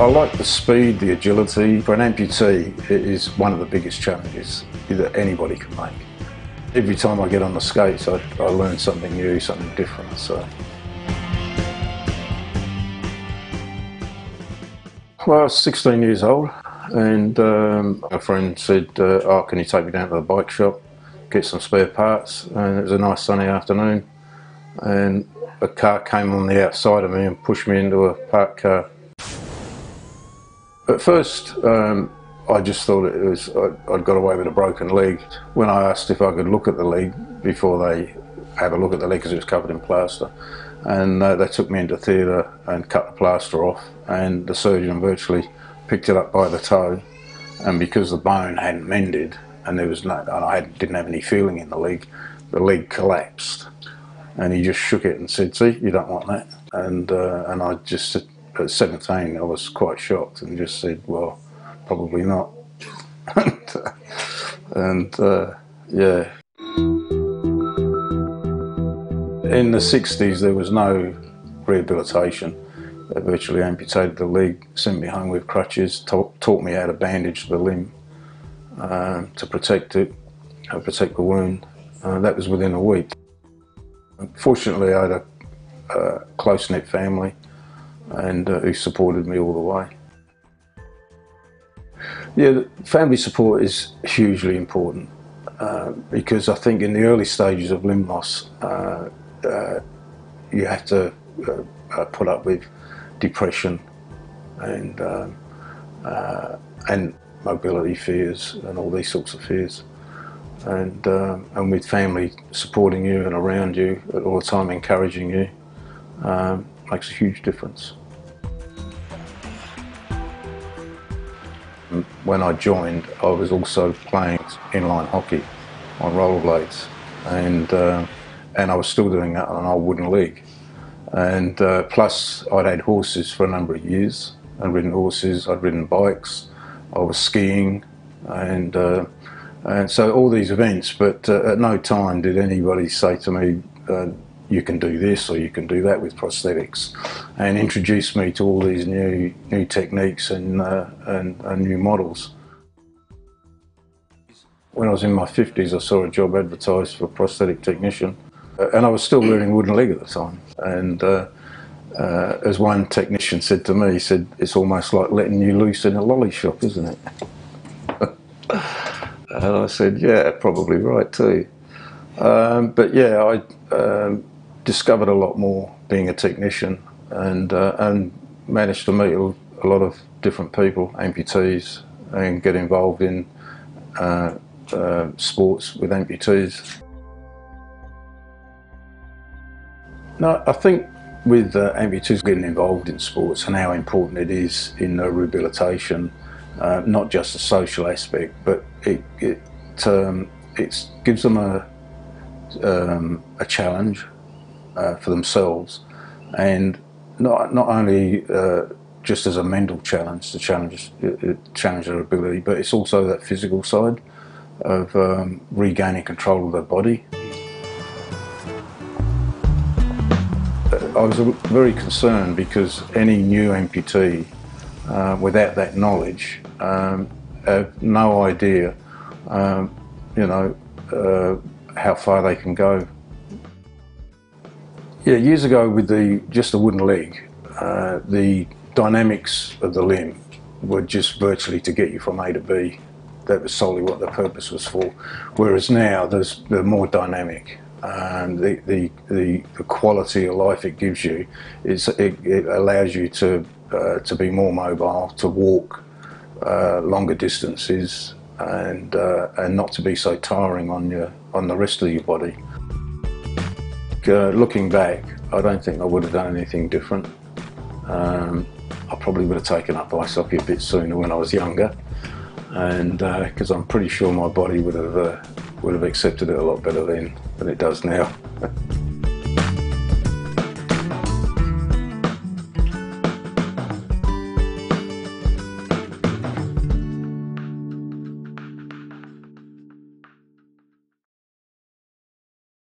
I like the speed, the agility. For an amputee, it is one of the biggest challenges that anybody can make. Every time I get on the skates, I learn something new, something different. So. Well, I was 16 years old, and a friend said, oh, can you take me down to the bike shop, get some spare parts? And it was a nice sunny afternoon, and a car came on the outside of me and pushed me into a parked car. At first, I just thought it was I'd got away with a broken leg. When I asked if I could look at the leg before they have a look at the leg, because it was covered in plaster, and they took me into theatre and cut the plaster off, and the surgeon virtually picked it up by the toe, and because the bone hadn't mended and there was didn't have any feeling in the leg collapsed, and he just shook it and said, "See, you don't want that." And I just, at 17, I was quite shocked and just said, "Well, probably not." Yeah. In the 60s, there was no rehabilitation. They virtually amputated the leg, sent me home with crutches, taught me how to bandage the limb to protect it, protect the wound. That was within a week. Fortunately, I had a close-knit family, and who supported me all the way. Yeah, family support is hugely important because I think in the early stages of limb loss, you have to put up with depression and mobility fears and all these sorts of fears, and with family supporting you and around you at all the time, encouraging you, makes a huge difference. When I joined, I was also playing inline hockey on rollerblades, and I was still doing that on an old wooden leg. And plus, I'd had horses for a number of years. I'd ridden horses, I'd ridden bikes, I was skiing, and so all these events. But at no time did anybody say to me, "You can do this or you can do that with prosthetics," and introduce me to all these new techniques and new models. When I was in my 50s, I saw a job advertised for a prosthetic technician, and I was still wearing wooden leg at the time. And as one technician said to me, he said, "It's almost like letting you loose in a lolly shop, isn't it?" And I said, "Yeah, probably right too." But yeah, I discovered a lot more being a technician, and managed to meet a lot of different people, amputees, and get involved in sports with amputees. No, I think with amputees getting involved in sports and how important it is in rehabilitation, not just the social aspect, but it gives them a challenge for themselves, and not only just as a mental challenge to challenge their ability, but it's also that physical side of regaining control of their body. I was very concerned because any new amputee without that knowledge have no idea, how far they can go. Yeah, years ago with just the wooden leg, the dynamics of the limb were just virtually to get you from A to B. That was solely what the purpose was for. Whereas now they're more dynamic. The quality of life it gives you, it allows you to be more mobile, to walk longer distances, and not to be so tiring on the rest of your body. Looking back, I don't think I would have done anything different. I probably would have taken up ice hockey a bit sooner when I was younger, and because I'm pretty sure my body would have accepted it a lot better then than it does now.